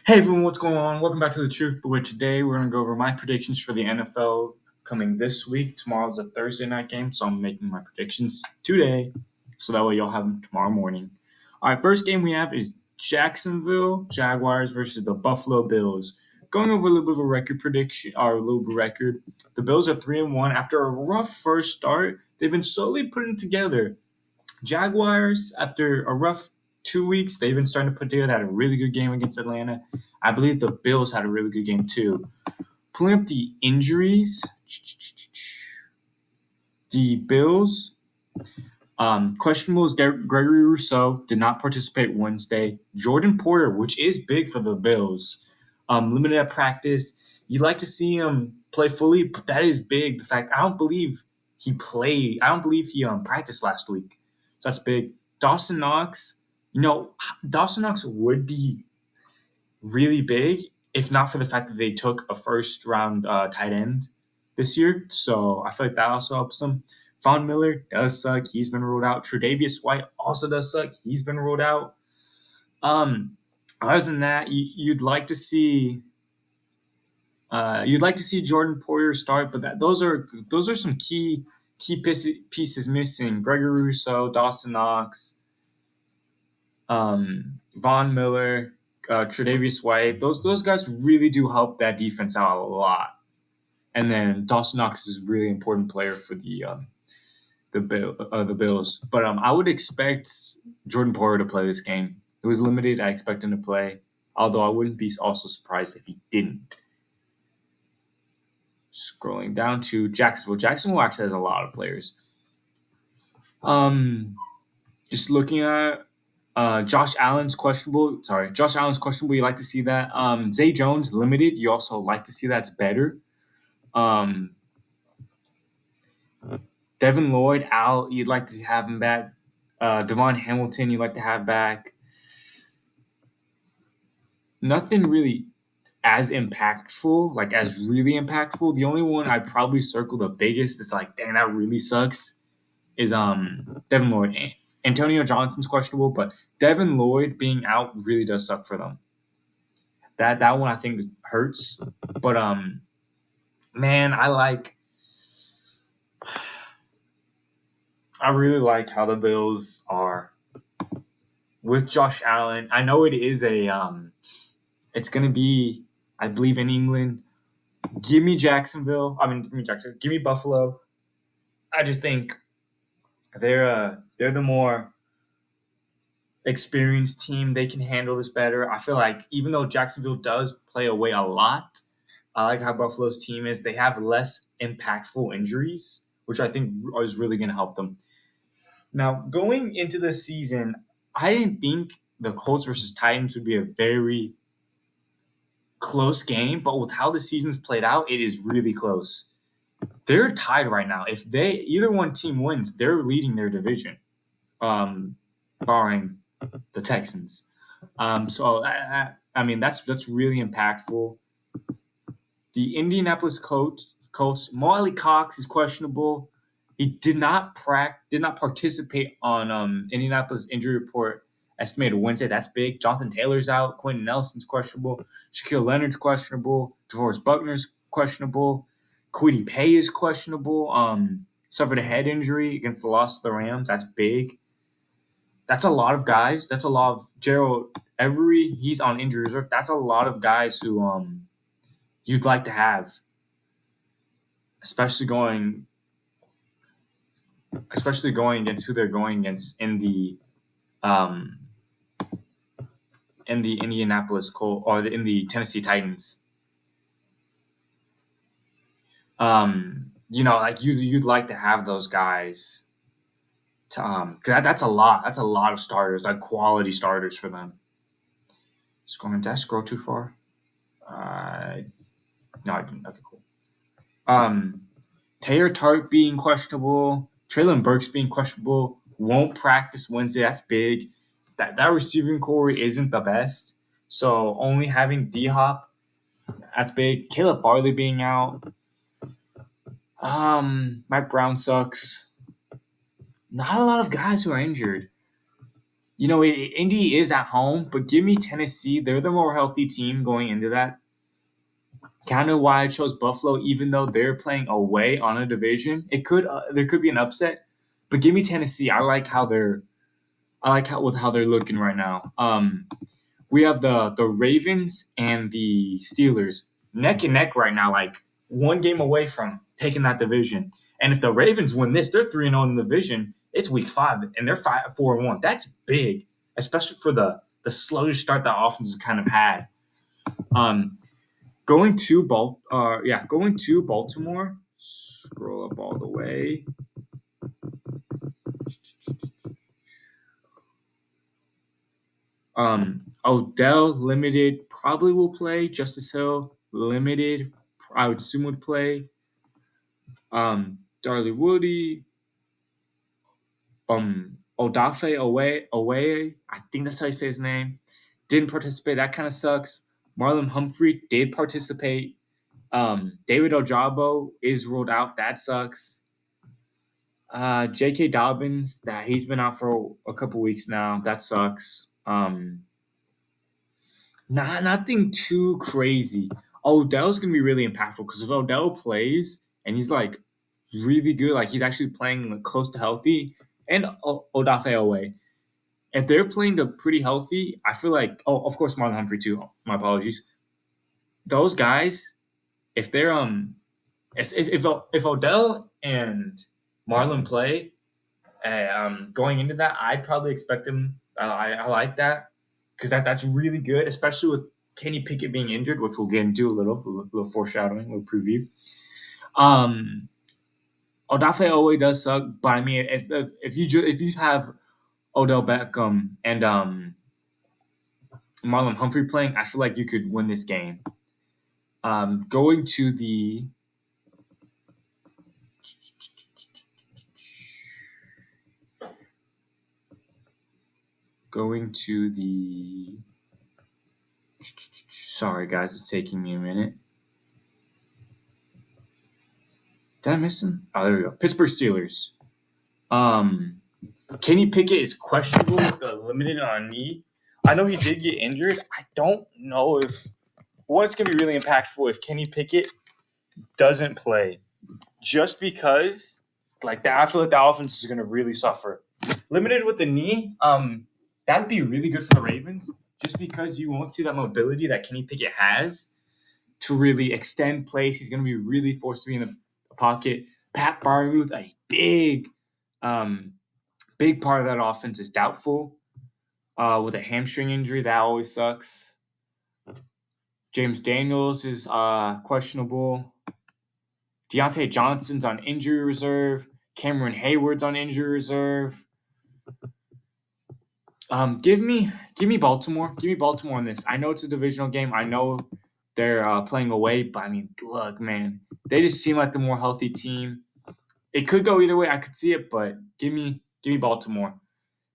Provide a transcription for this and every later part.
Hey everyone, what's going on? Welcome back to The Truth, but today we're going to go over my predictions for the NFL coming this week. Tomorrow's a Thursday night game, so I'm making my predictions today, so that way y'all have them tomorrow morning. All right, first game we have is Jacksonville Jaguars versus the Buffalo Bills. Going over a little bit of a record prediction, or a little bit of record. The Bills are 3-1. After a rough first start, they've been slowly putting it together. Jaguars, after a rough 2 weeks, they've been starting to put together. Had a really good game against Atlanta. I believe the Bills had a really good game too. Pulling up the injuries, the Bills, questionable is Gregory Rousseau, did not participate Wednesday. Jordan Porter, which is big for the Bills, limited at practice. You like to see him play fully, but that is big. The fact I don't believe he played. I don't believe he practiced last week. So that's big. Dawson Knox, Dawson Knox would be really big if not for the fact that they took a first round tight end this year. So I feel like that also helps them. Von Miller does suck. He's been ruled out. Tre'Davious White also does suck. He's been ruled out. Other than that, you'd like to see Jordan Poyer start, but those are some key pieces missing. Gregory Rousseau, Dawson Knox, Von Miller, Tre'Davious White. Those guys really do help that defense out a lot. And then Dawson Knox is a really important player for the Bills. But I would expect Jordan Poyer to play this game. It was limited. I expect him to play, although I wouldn't be also surprised if he didn't. Scrolling down to Jacksonville. Jacksonville actually has a lot of players. Just looking at Josh Allen's questionable. Sorry, Josh Allen's questionable. You like to see that. Zay Jones limited. You also like to see that's better. Devin Lloyd out. You'd like to have him back. Devon Hamilton. You'd like to have back. Nothing really as impactful, really impactful. The only one I probably circle the biggest is like, dang, that really sucks. Is Devin Lloyd. Antonio Johnson's questionable, but Devin Lloyd being out really does suck for them. That one I think hurts. But man, I really like how the Bills are with Josh Allen. I know it is it's gonna be, I believe, in England. Give me Jacksonville. Give me Buffalo. I just think they're the more experienced team. They can handle this better. I feel like even though Jacksonville does play away a lot, I like how Buffalo's team is. They have less impactful injuries, which I think is really going to help them. Now, going into the season, I didn't think the Colts versus Titans would be a very close game, but with how the season's played out, it is really close. They're tied right now. If either one team wins, they're leading their division, barring the Texans. So that's really impactful. The Indianapolis Colts, Mo Alie-Cox is questionable. He did not participate on Indianapolis injury report estimated Wednesday. That's big. Jonathan Taylor's out. Quentin Nelson's questionable. Shaquille Leonard's questionable. DeForest Buckner's questionable. Kwity Paye is questionable. Suffered a head injury against the loss to the Rams. That's big. That's a lot of guys. That's a lot of Gerald Everett. He's on injury reserve. That's a lot of guys who you'd like to have, especially going against who they're going against in the Indianapolis Colts or in the Tennessee Titans. You'd like to have those guys. That's a lot. That's a lot of starters, like quality starters for them. Did I scroll too far? No, I didn't. Okay, cool. Taylor Tart being questionable, Treylon Burks being questionable, won't practice Wednesday. That's big. That receiving core isn't the best. So only having D-Hop, that's big. Caleb Farley being out. Mike Brown sucks. Not a lot of guys who are injured. Indy is at home, but give me Tennessee. They're the more healthy team going into that. Kind of why I chose Buffalo, even though they're playing away on a division. There could be an upset, but give me Tennessee. I like how they're looking right now. We have the Ravens and the Steelers neck and neck right now, like one game away from taking that division. And if the Ravens win this, they're 3-0 in the division. It's week 5, and they're 4-1. That's big, especially for the sluggish start that offense has kind of had. Going to Baltimore. Scroll up all the way. Odell limited probably will play. Justice Hill limited, I would assume would play. Darley Woody, Odafe away. I think that's how you say his name. Didn't participate. That kind of sucks. Marlon Humphrey did participate. David Ojabo is ruled out. That sucks. J.K. Dobbins, that he's been out for a couple weeks now. That sucks. Nothing too crazy. Odell's gonna be really impactful because if Odell plays and he's like really good, like he's actually playing like, close to healthy, and Odafe away, if they're playing the pretty healthy, I feel like of course Marlon Humphrey too. My apologies. Those guys, if they're if Odell and Marlon play, going into that, I'd probably expect him. I like that because that's really good, especially with Kenny Pickett being injured, which we'll get into a little foreshadowing, a little preview. Odafe always does suck, but I mean, if you have Odell Beckham and Marlon Humphrey playing, I feel like you could win this game. Going to the sorry guys, it's taking me a minute. Did I miss him? Oh, there we go. Pittsburgh Steelers. Kenny Pickett is questionable with the limited on knee. I know he did get injured. I don't know if it's going to be really impactful if Kenny Pickett doesn't play. Just because, like that, I feel like the offense is going to really suffer. Limited with the knee, that'd be really good for the Ravens. Just because you won't see that mobility that Kenny Pickett has to really extend plays. He's going to be really forced to be in the pocket. Pat Freiermuth, a big part of that offense is doubtful with a hamstring injury. That always sucks. James Daniels is questionable. Deontay Johnson's on injury reserve. Cameron Hayward's on injury reserve. Give me Baltimore. Give me Baltimore in this. I know it's a divisional game. I know they're playing away, but I mean, look, man, they just seem like the more healthy team. It could go either way. I could see it, but give me Baltimore.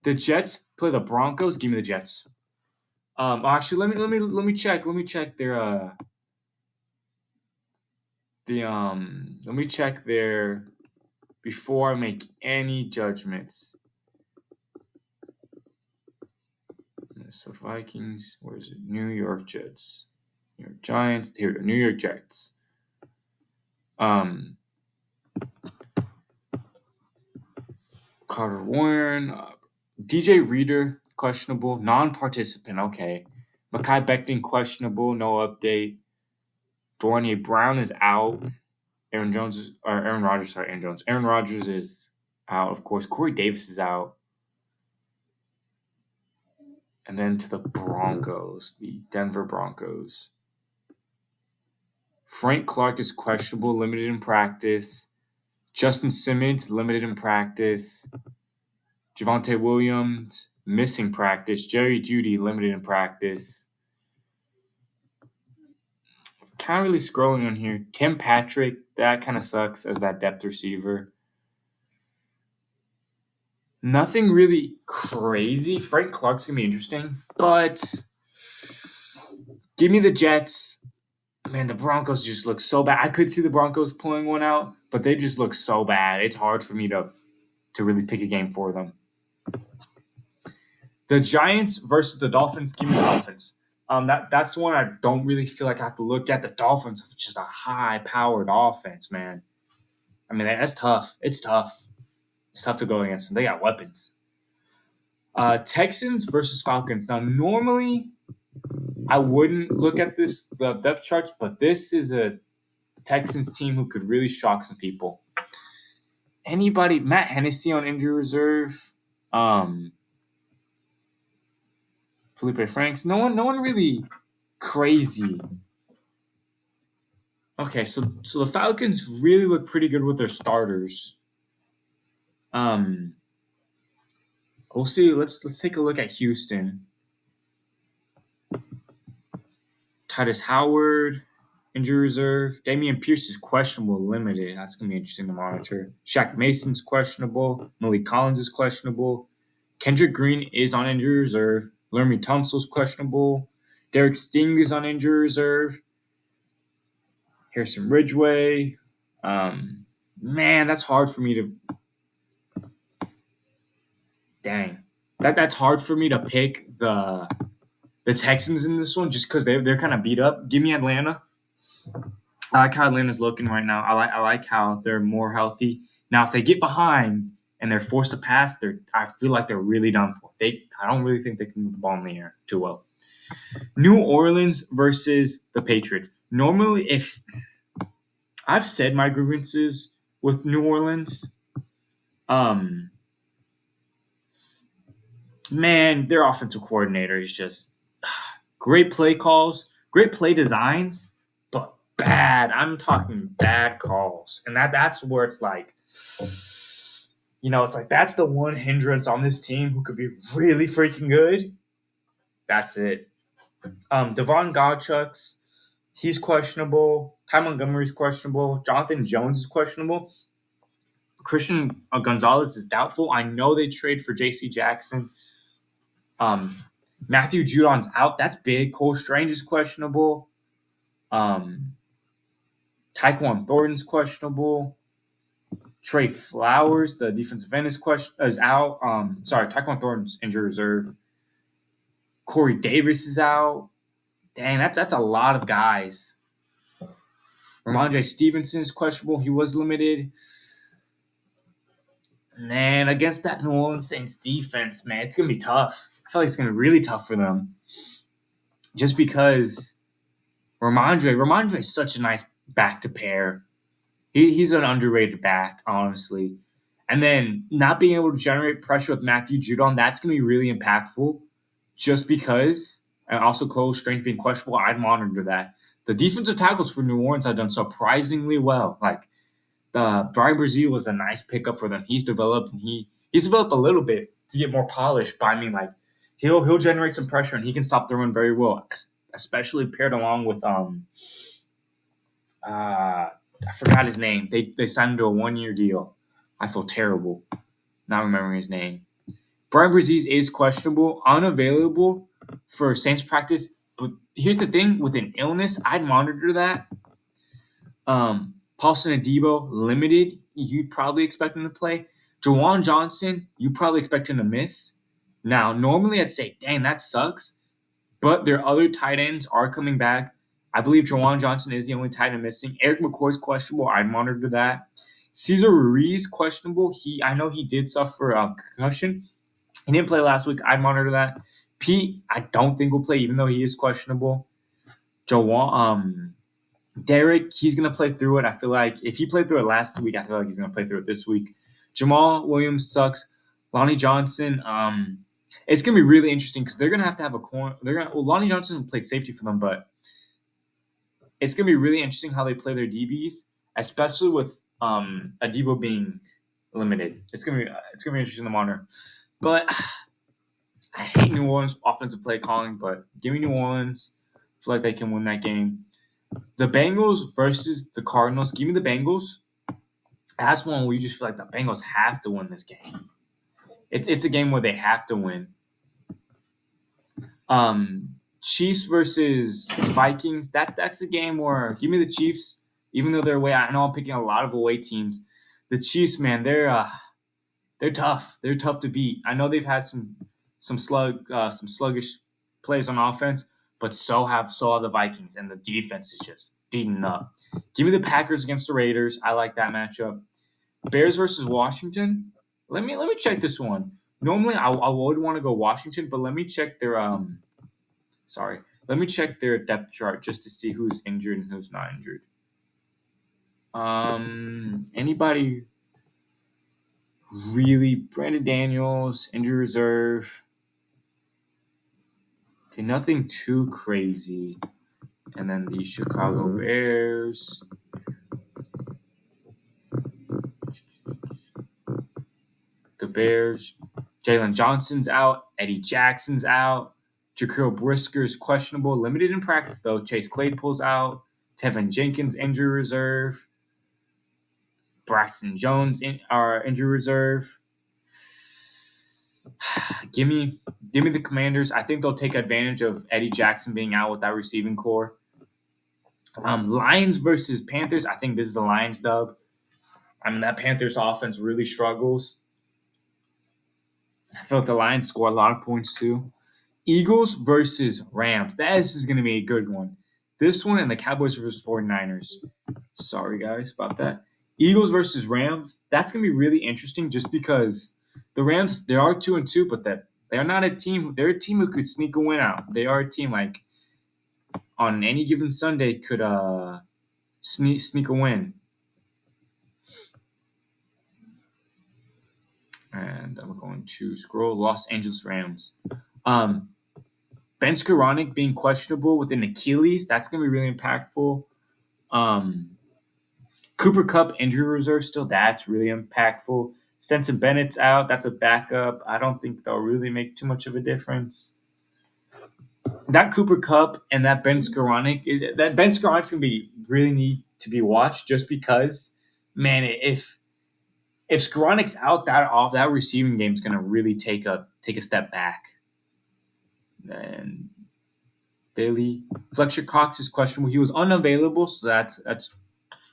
The Jets play the Broncos. Give me the Jets. Actually, let me check. Let me check their let me check their before I make any judgments. So Vikings, where is it? New York Jets, New York Giants. Here, New York Jets. Carter Warren, DJ Reader questionable, non-participant. Okay, Mekhi Becton questionable, no update. Dwayne Brown is out. Aaron Rodgers is out, of course. Corey Davis is out. And then to the Broncos, the Denver Broncos. Frank Clark is questionable, limited in practice. Justin Simmons, limited in practice. Javonte Williams, missing practice. Jerry Jeudy, limited in practice. Kind of really scrolling on here. Tim Patrick, that kind of sucks as that depth receiver. Nothing really crazy. Frank Clark's going to be interesting, but give me the Jets. Man, the Broncos just look so bad. I could see the Broncos pulling one out, but they just look so bad. It's hard for me to really pick a game for them. The Giants versus the Dolphins. Give me the Dolphins. That's the one I don't really feel like I have to look at. The Dolphins have just a high-powered offense, man. I mean, that's tough. It's tough. It's tough to go against them. They got weapons. Texans versus Falcons. Now, normally I wouldn't look at the depth charts, but this is a Texans team who could really shock some people. Anybody? Matt Hennessy on injury reserve. Felipe Franks. No one really crazy. Okay, so the Falcons really look pretty good with their starters. We'll see. Let's take a look at Houston. Titus Howard, injury reserve. Damian Pierce is questionable, limited. That's gonna be interesting to monitor. Shaq Mason's questionable. Malik Collins is questionable. Kendrick Green is on injury reserve. Lermy Tunsil's questionable. Derek Sting is on injury reserve. Harrison Ridgeway. Man, that's hard for me to. Dang, that's hard for me to pick the Texans in this one just because they're kind of beat up. Give me Atlanta. I like how Atlanta's looking right now. I like how they're more healthy now. If they get behind and they're forced to pass, I feel like they're really done for. I don't really think they can move the ball in the air too well. New Orleans versus the Patriots. Normally, if I've said my grievances with New Orleans, man, their offensive coordinator is just great play calls, great play designs, but bad. I'm talking bad calls. And that's where it's like, it's like that's the one hindrance on this team who could be really freaking good. That's it. Devon Godchuk's, he's questionable. Ty Montgomery's questionable. Jonathan Jones is questionable. Christian Gonzalez is doubtful. I know they trade for J.C. Jackson. Matthew Judon's out. That's big. Cole Strange is questionable. Tyquan Thornton's questionable. Trey Flowers, the defensive end, is out. Tyquan Thornton's injured reserve. Corey Davis is out. Dang, that's a lot of guys. Ramondre Stevenson is questionable. He was limited. Man, against that New Orleans Saints defense, man, it's going to be tough. I feel like it's going to be really tough for them. Just because Ramondre is such a nice back to pair. He's an underrated back, honestly. And then not being able to generate pressure with Matthew Judon, that's going to be really impactful. Just because, and also Cole Strange being questionable, I'd monitor that. The defensive tackles for New Orleans have done surprisingly well. Like, Brian Brazil was a nice pickup for them. He's developed and he's developed a little bit to get more polished. But I mean, like he'll generate some pressure and he can stop the run very well, especially paired along with I forgot his name. They signed him to a 1-year deal. I feel terrible not remembering his name. Brian Brazil is questionable, unavailable for Saints practice. But here's the thing: with an illness, I'd monitor that. Paulson Adebo, limited. You'd probably expect him to play. Jawan Johnson, you probably expect him to miss. Now, normally I'd say, dang, that sucks. But their other tight ends are coming back. I believe Jawan Johnson is the only tight end missing. Eric McCoy's questionable. I'd monitor that. Cesar Ruiz, questionable. I know he did suffer a concussion. He didn't play last week. I'd monitor that. Pete, I don't think will play, even though he is questionable. Derek, he's going to play through it. I feel like if he played through it last week, I feel like he's going to play through it this week. Jamal Williams sucks. Lonnie Johnson, it's going to be really interesting because they're going to have a corner. Lonnie Johnson played safety for them, but it's going to be really interesting how they play their DBs, especially with Adebo being limited. It's going to be interesting to monitor. But I hate New Orleans offensive play calling, but give me New Orleans. I feel like they can win that game. The Bengals versus the Cardinals. Give me the Bengals. That's one where you just feel like the Bengals have to win this game. It's a game where they have to win. Chiefs versus Vikings. That's a game where give me the Chiefs, even though they're away. I know I'm picking a lot of away teams. The Chiefs, man, they're tough. They're tough to beat. I know they've had some some sluggish plays on offense, but so have the Vikings, and the defense is just beaten up. Give me the Packers against the Raiders. I like that matchup. Bears versus Washington. Let me check this one. Normally, I would want to go Washington, but let me check their Sorry, let me check their depth chart just to see who's injured and who's not injured. Anybody really? Brandon Daniels, injury reserve. Okay, nothing too crazy. And then the Chicago Bears. The Bears. Jalen Johnson's out. Eddie Jackson's out. Jaquil Brisker is questionable. Limited in practice, though. Chase Claypool's out. Tevin Jenkins, injury reserve. Braxton Jones, injury reserve. Give me the Commanders. I think they'll take advantage of Eddie Jackson being out with that receiving core. Lions versus Panthers. I think this is the Lions dub. I mean, that Panthers offense really struggles. I feel like the Lions score a lot of points too. Eagles versus Rams. This is going to be a good one. This one and the Cowboys versus 49ers. Sorry, guys, about that. Eagles versus Rams. That's going to be really interesting just because the Rams, they are 2-2, but they're not a team. They're a team who could sneak a win out. They are a team like on any given Sunday could sneak a win. And I'm going to scroll. Los Angeles Rams. Ben Skoranek being questionable with an Achilles. That's going to be really impactful. Cooper Kupp injury reserve still. That's really impactful. Stetson Bennett's out. That's a backup. I don't think they'll really make too much of a difference. That Cooper Kupp and that Ben Skoranek. That Ben Skoranek's going to be really need to be watched just because, man, if Skoranek's out, that receiving game is going to really take a step back. And Bailey Fletcher Cox is questionable. He was unavailable, so that's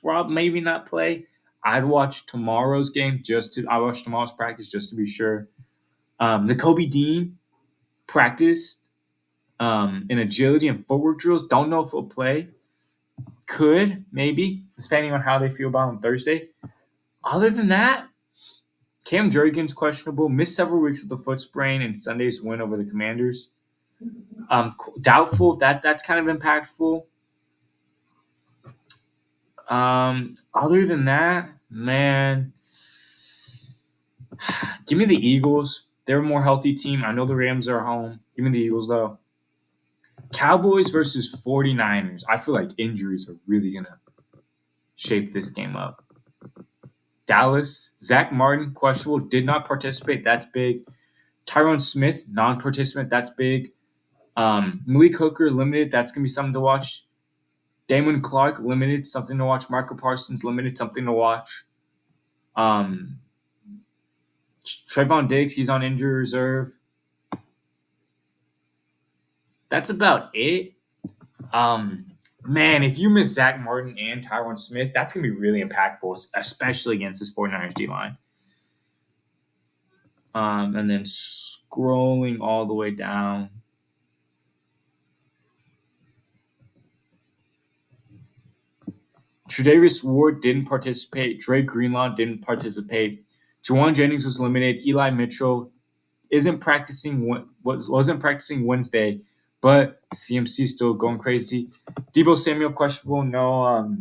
probably maybe not play. I'd watch tomorrow's game I watch tomorrow's practice just to be sure. The Kobe Dean practiced in agility and footwork drills. Don't know if he'll play. Could maybe, depending on how they feel about him Thursday. Other than that, Cam Jurgens questionable. Missed several weeks with a foot sprain in Sunday's win over the Commanders. Doubtful. That's kind of impactful. Other than that, man, give me the Eagles. They're a more healthy team. I know the Rams are home. Give me the Eagles, though. Cowboys versus 49ers. I feel like injuries are really going to shape this game up. Dallas, Zach Martin, questionable, did not participate. That's big. Tyron Smith, non-participant. That's big. Malik Hooker, limited. That's going to be something to watch. Damon Clark, limited. Something to watch. Marco Parsons, limited. Something to watch. Trayvon Diggs, he's on injury reserve. That's about it. Man, if you miss Zach Martin and Tyron Smith, that's going to be really impactful, especially against this 49ers D-line. And then scrolling all the way down. Tre'Davious Ward didn't participate. Dre Greenlaw didn't participate. Juwan Jennings was limited. Eli Mitchell wasn't practicing Wednesday, but CMC still going crazy. Deebo Samuel questionable. No,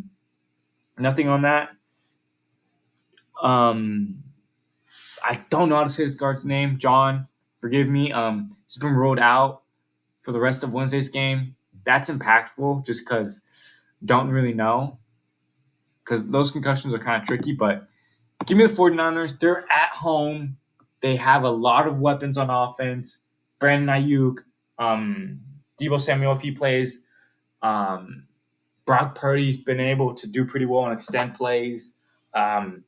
nothing on that. I don't know how to say this guard's name. John, forgive me. He's been ruled out for the rest of Wednesday's game. That's impactful just because don't really know. Because those concussions are kind of tricky, but give me the 49ers. They're at home. They have a lot of weapons on offense. Brandon Ayuk, Deebo Samuel, if he plays. Brock Purdy's been able to do pretty well on extend plays. And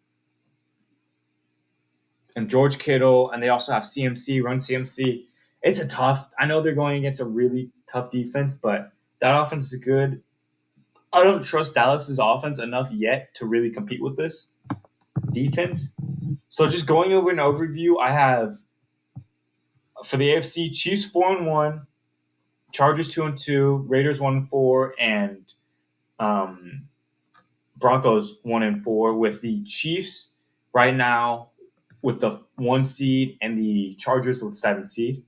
George Kittle, and they also have CMC, run CMC. It's I know they're going against a really tough defense, but that offense is good. I don't trust Dallas's offense enough yet to really compete with this defense. So just going over an overview, I have For the AFC, Chiefs 4-1, Chargers 2-2, Raiders 1-4, and um, Broncos 1-4. With the Chiefs right now with the 1 seed and the Chargers with 7 seed.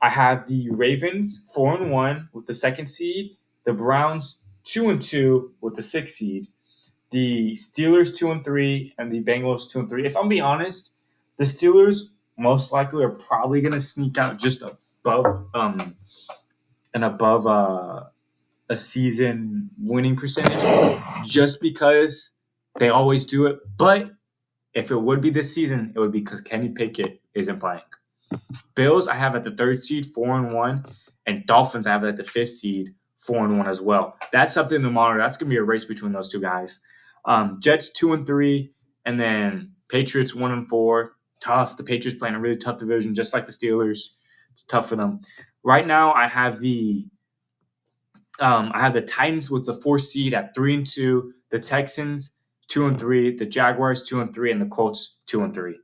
I have the Ravens 4-1 with the 2nd seed, the Browns 2-2 with the 6th seed, the Steelers 2-3, and the Bengals 2-3. If I'm being honest, the Steelers most likely are probably gonna sneak out just above a season winning percentage, just because they always do it. But if it would be this season, it would be because Kenny Pickett isn't playing. Bills I have at the 3rd seed 4-1, and Dolphins I have at the 5th seed 4-1 as well. That's something to monitor. That's gonna be a race between those two guys. Jets 2-3, and then Patriots 1-4. Tough. The Patriots playing a really tough division, just like the Steelers. It's tough for them. Right now, I have the Titans with the 4th seed at 3-2, the Texans 2-3, the Jaguars 2-3, and the Colts 2-3.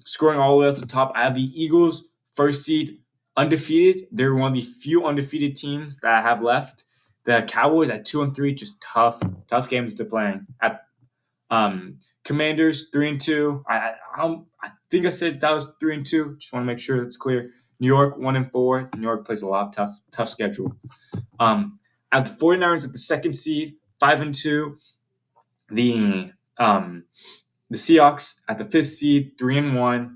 Scoring all the way up to the top, I have the Eagles 1st seed undefeated. They're one of the few undefeated teams that I have left. The Cowboys at 2-3, just tough games they're playing. At Commanders 3-2. I think I said that was 3-2. Just want to make sure that's clear. New York 1-4. New York plays a lot of tough schedule. I have the 49ers at the 2nd seed 5-2. The Seahawks at the 5th seed 3-1.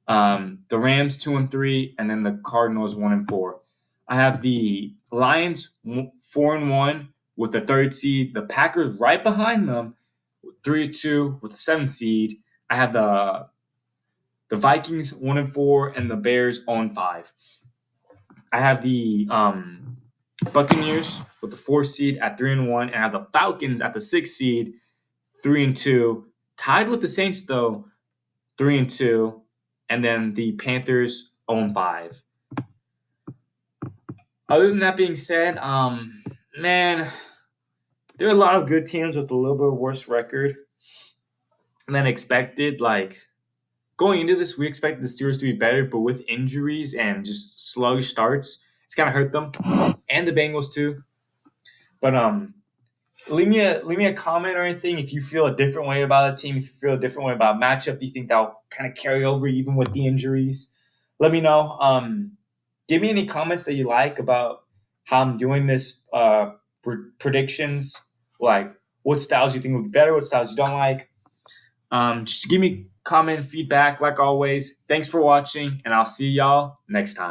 The Rams 2-3, and then the Cardinals 1-4. I have the Lions 4-1 with the 3rd seed. The Packers right behind them 3-2 with the 7th seed. I have the Vikings 1-4 and the Bears 0-5. I have the Buccaneers with the 4th seed at 3-1, and I have the Falcons at the 6th seed 3-2, tied with the Saints though 3-2, and then the Panthers 0-5. Other than that being said, man, there are a lot of good teams with a little bit worse record than expected. Like, going into this, we expected the Steelers to be better, but with injuries and just sluggish starts, it's kind of hurt them, and the Bengals too. But leave me a comment or anything if you feel a different way about a team. If you feel a different way about a matchup, do you think that'll kind of carry over even with the injuries? Let me know. Give me any comments that you like about how I'm doing this predictions. Like, what styles you think would be better, what styles you don't like. Just give me comment feedback like always. Thanks for watching, and I'll see y'all next time.